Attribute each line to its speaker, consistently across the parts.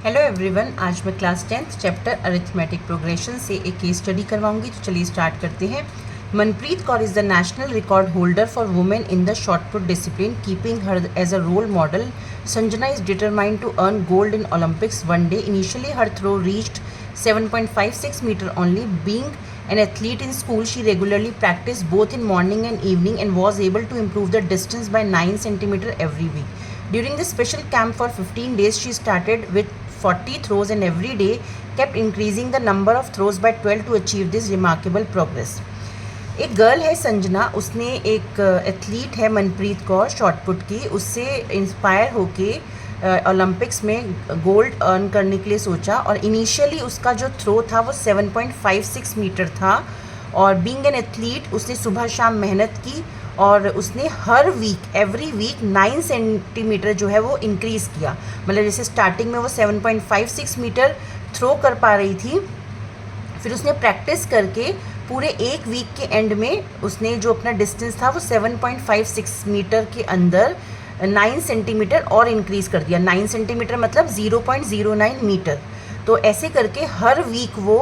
Speaker 1: Hello everyone, आज मैं class 10th chapter arithmetic progression से एक केस स्टडी करवाऊंगी। तो चलिए स्टार्ट करते हैं। Manpreet Kaur is the national record holder for women in the shot put discipline, keeping her as a role model. Sanjana is determined to earn gold in Olympics one day. Initially her throw reached 7.56 meter only. Being an athlete in school, she regularly practiced both in morning and evening and was able to improve the distance by 9 centimeter every week. During the special camp for 15 days, she started with 40 throws and every day kept increasing the number of throws by 12 to achieve this remarkable progress. एक girl है संजना, उसने एक athlete है Manpreet Kaur shot put की, उससे inspire होके Olympics में gold earn करने के लिए सोचा और इनिशियली उसका जो थ्रो था वो 7.56 मीटर था. और बीइंग एन एथलीट उसने सुबह शाम मेहनत की और उसने हर वीक एवरी वीक 9 सेंटीमीटर जो है वो इंक्रीज़ किया. मतलब जैसे स्टार्टिंग में वो 7.56 मीटर थ्रो कर पा रही थी, फिर उसने प्रैक्टिस करके पूरे एक वीक के एंड में उसने जो अपना डिस्टेंस था वो 7.56 मीटर के अंदर 9 सेंटीमीटर और इंक्रीज़ कर दिया. 9 सेंटीमीटर मतलब 0.09 मीटर. तो ऐसे करके हर वीक वो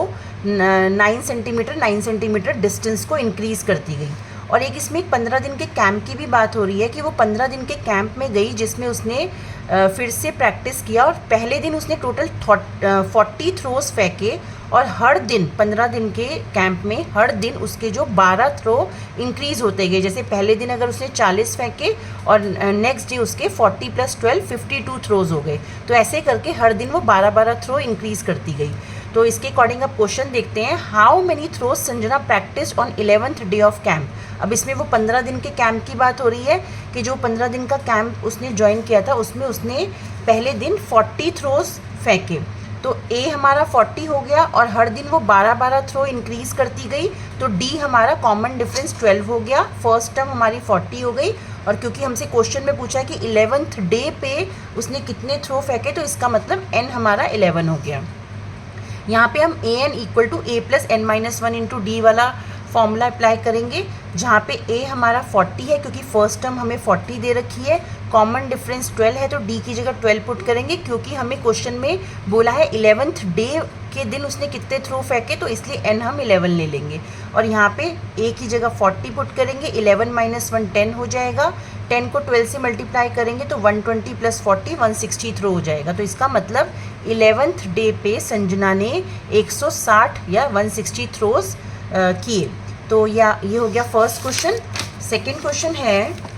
Speaker 1: 9 सेंटीमीटर डिस्टेंस को इंक्रीज़ करती गई. और एक इसमें 15 दिन के कैंप की भी बात हो रही है कि वो 15 दिन के कैंप में गई जिसमें उसने फिर से प्रैक्टिस किया और पहले दिन उसने टोटल 40 थ्रोज फेंके और हर दिन 15 दिन के कैंप में हर दिन उसके जो 12 थ्रो इंक्रीज़ होते गए. जैसे पहले दिन अगर उसने 40 फेंके और नेक्स्ट डे उसके 40 + 12 52 थ्रोज हो गए. तो ऐसे करके हर दिन वो 12 थ्रो इंक्रीज़ करती गई. तो इसके अकॉर्डिंग अब क्वेश्चन देखते हैं. How many throws Sanjana practice on 11th day of camp. अब इसमें वो 15 दिन के कैंप की बात हो रही है कि जो 15 दिन का कैंप उसने ज्वाइन किया था उसमें उसने पहले दिन 40 थ्रोज फेंके. तो ए हमारा 40 हो गया और हर दिन वो 12 थ्रो इंक्रीज़ करती गई. तो डी हमारा कॉमन डिफरेंस 12 हो गया. फर्स्ट टर्म हमारी 40 हो गई और क्योंकि हमसे क्वेश्चन में पूछा कि 11th डे पे उसने कितने थ्रो फेंके तो इसका मतलब एन हमारा 11 हो गया. यहाँ पे हम an equal to a + n-1 into D वाला फॉर्मूला अप्लाई करेंगे जहाँ पे a हमारा 40 है क्योंकि फर्स्ट टर्म हमें 40 दे रखी है. कॉमन डिफरेंस 12 है तो d की जगह 12 पुट करेंगे क्योंकि हमें क्वेश्चन में बोला है 11th डे के दिन उसने कितने थ्रो फेंके तो इसलिए n हम 11 ले लेंगे. और यहाँ पे a की जगह 40 पुट करेंगे. 11 - 1 10 हो जाएगा. 10 को 12 से मल्टीप्लाई करेंगे तो 120 + 40 160 थ्रो हो जाएगा. तो इसका मतलब 11th डे पे संजना ने 160 या 160 थ्रोज किए. तो ये हो गया फर्स्ट क्वेश्चन. सेकंड क्वेश्चन है,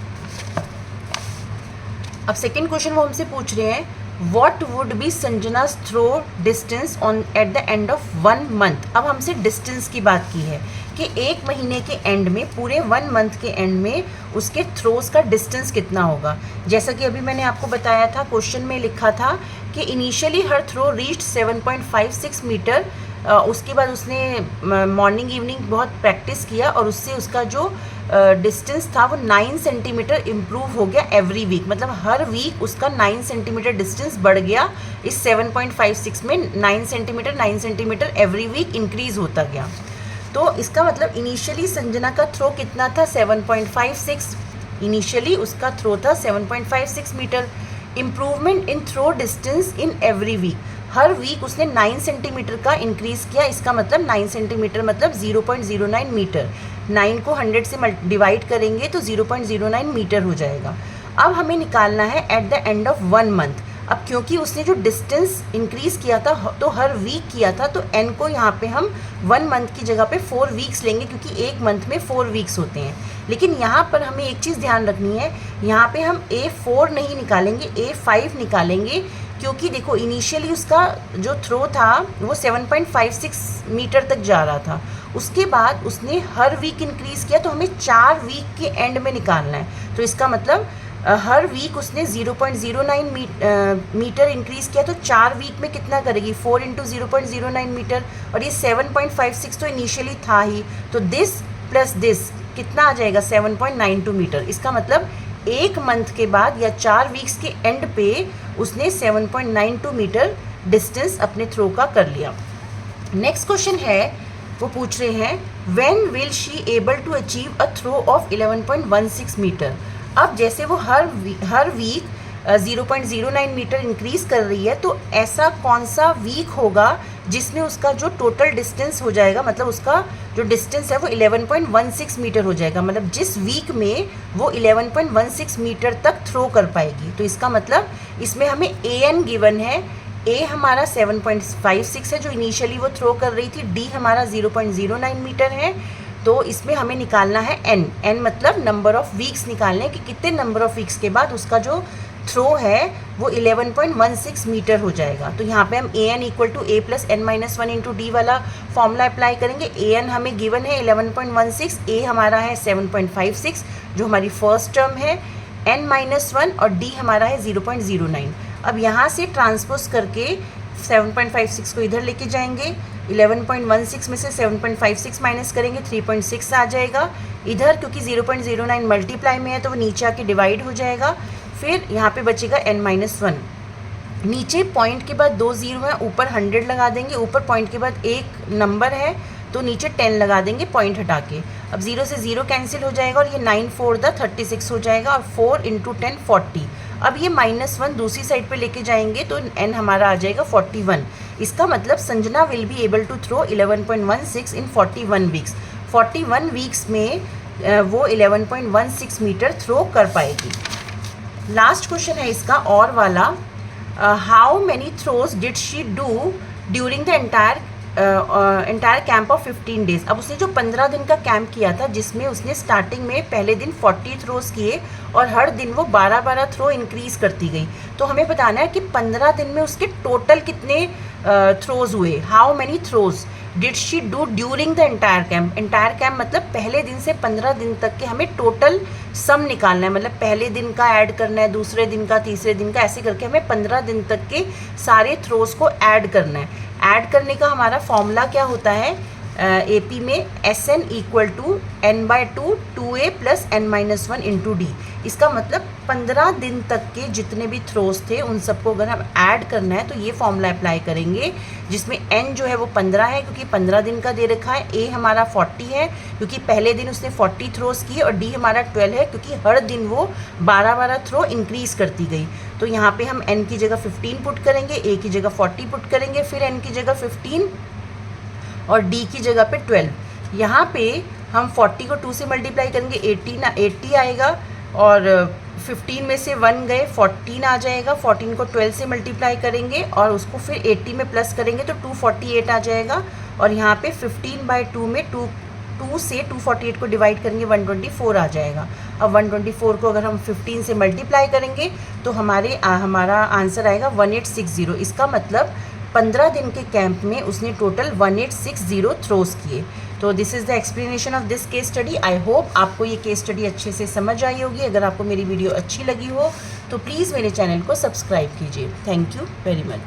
Speaker 1: अब सेकंड क्वेश्चन वो हमसे पूछ रहे हैं what would be Sanjana's throw distance on at the end of 1 month. अब हमसे डिस्टेंस की बात की है कि एक महीने के एंड में पूरे 1 month के एंड में उसके थ्रोज का डिस्टेंस कितना होगा. जैसा कि अभी मैंने आपको बताया था, क्वेश्चन में लिखा था कि initially her throw reached 7.56 metre. उसके बाद उसने मॉर्निंग इवनिंग बहुत प्रैक्टिस किया और उससे उसका जो डिस्टेंस था वो 9 सेंटीमीटर इम्प्रूव हो गया एवरी वीक. मतलब हर वीक उसका 9 सेंटीमीटर डिस्टेंस बढ़ गया. इस 7.56 में 9 सेंटीमीटर एवरी वीक इंक्रीज़ होता गया. तो इसका मतलब इनिशियली संजना का थ्रो कितना था 7.56. इनिशियली उसका थ्रो था 7.56 metre. Improvement in throw distance in every week. हर वीक उसने 9 सेंटीमीटर का इंक्रीज़ किया. इसका मतलब 9 सेंटीमीटर मतलब 0.09 मीटर. 9 को 100 से डिवाइड करेंगे तो 0.09 मीटर हो जाएगा. अब हमें निकालना है eight the end of 1 month. अब क्योंकि उसने जो डिस्टेंस इंक्रीज़ किया था तो हर वीक किया था तो n को यहाँ पे हम 1 month की जगह पे 4 वीक्स लेंगे क्योंकि एक मंथ में 4 वीक्स होते हैं. लेकिन यहाँ पर हमें एक चीज़ ध्यान रखनी है, यहाँ पे हम A4 नहीं निकालेंगे, A5 निकालेंगे क्योंकि देखो इनिशियली उसका जो थ्रो था वो 7.56 मीटर तक जा रहा था. उसके बाद उसने हर वीक इंक्रीज़ किया तो हमें 4 वीक के एंड में निकालना है. तो इसका मतलब हर वीक उसने 0.09 मीटर इंक्रीज़ किया तो 4 वीक में कितना करेगी 4 × 0.09 मीटर. और ये 7.56 तो इनिशियली था ही, तो दिस प्लस दिस कितना आ जाएगा 7.92 मीटर. इसका मतलब एक मंथ के बाद या 4 वीक्स के एंड पे उसने 7.92 मीटर डिस्टेंस अपने थ्रो का कर लिया. नेक्स्ट क्वेश्चन है, वो पूछ रहे हैं when will she able to achieve a throw of 11.16 metre. अब जैसे वो हर वीक 0.09 मीटर इंक्रीज़ कर रही है, तो ऐसा कौन सा वीक होगा जिसमें उसका जो टोटल डिस्टेंस हो जाएगा, मतलब उसका जो डिस्टेंस है वो 11.16 मीटर हो जाएगा, मतलब जिस वीक में वो 11.16 मीटर तक थ्रो कर पाएगी। तो इसका मतलब इसमें हमें AN गिवन है, A हमारा 7.56 है जो इनिशियली वो थ्रो कर रही थी, D हमारा 0.09 मीटर है। तो इसमें हमें निकालना है N मतलब नंबर ऑफ़ वीक्स निकालने कि कितने नंबर ऑफ़ वीक्स के बाद उसका जो थ्रो है वो 11.16 मीटर हो जाएगा। तो यहाँ पे हम AN equal to A plus N-1 into D वाला फॉर्मूला अप्लाई करेंगे। AN हमें गिवन है 11.16, A हमारा है 7.56 जो हमारी फर्स्ट टर्म है, N-1 और D हमारा है 0.09। अब यहाँ से ट्रांसपोज करके 7.56 को इधर लेके जाएंगे, 11.16 में से 7.56 माइनस करेंगे 3.6 आ जाएगा। इधर क्योंकि 0.09 मल्टीप्लाई में है तो वो नीचे आके डिवाइड हो जाएगा। फिर यहाँ पे बचेगा N-1, नीचे पॉइंट के बाद 2 0 है, ऊपर 100 लगा देंगे, ऊपर पॉइंट के बाद एक नंबर है तो नीचे 10 लगा देंगे पॉइंट हटा के। अब 0 से 0 कैंसिल हो जाएगा और ये 9 4 36 हो जाएगा और 4 इंटू 10 40। अब ये -1 दूसरी साइड पे लेके जाएंगे तो N हमारा आ जाएगा 41। इसका मतलब संजना will be able to throw 11.16 in 41 weeks. 41 weeks में वो 11.16 मीटर थ्रो कर पाएगी। लास्ट क्वेश्चन है इसका और वाला, how many throws did she do during the entire camp of 15 days. अब उसने जो 15 दिन का कैंप किया था जिसमें उसने स्टार्टिंग में पहले दिन 40 थ्रोज किए और हर दिन वो 12 थ्रो इंक्रीज करती गई। तो हमें बताना है कि 15 दिन में उसके टोटल कितने थ्रोज हुए। How many throws did she do during the entire camp. Entire camp मतलब पहले दिन से 15 दिन तक के हमें टोटल सम निकालना है, मतलब पहले दिन का ऐड करना है, दूसरे दिन का, तीसरे दिन का, ऐसे करके हमें 15 दिन तक के सारे थ्रोज को ऐड करना है। ऐड करने का हमारा फॉर्मूला क्या होता है AP में, SN equal to N/2 2A plus N-1 into D। इसका मतलब 15 दिन तक के जितने भी थ्रोज थे उन सबको अगर हम ऐड करना है तो ये फॉर्मूला अप्लाई करेंगे, जिसमें N जो है वो 15 है क्योंकि 15 दिन का दे रखा है, A हमारा 40 है क्योंकि पहले दिन उसने 40 थ्रोज किए और D हमारा 12 है क्योंकि हर दिन वो 12 थ्रो इंक्रीज़ करती गई। तो यहाँ पे हम N की जगह 15 पुट करेंगे, A की जगह 40 पुट करेंगे, फिर N की जगह 15 और D की जगह पे 12। यहाँ पे हम 40 को 2 से मल्टीप्लाई करेंगे 80 आएगा और 15 में से 1 गए 14 आ जाएगा। 14 को 12 से मल्टीप्लाई करेंगे और उसको फिर 80 में प्लस करेंगे तो 248 आ जाएगा। और यहाँ पे 15/2 में 2 से 248 को डिवाइड करेंगे 124 आ जाएगा। अब 124 को अगर हम 15 से मल्टीप्लाई करेंगे तो हमारा आंसर आएगा 1860। इसका मतलब 15 दिन के कैंप में उसने टोटल 1860 थ्रोज किए। तो this is the explanation of this case study. I hope आपको ये केस स्टडी अच्छे से समझ आई होगी। अगर आपको मेरी वीडियो अच्छी लगी हो तो प्लीज़ मेरे चैनल को सब्सक्राइब कीजिए। Thank you very much.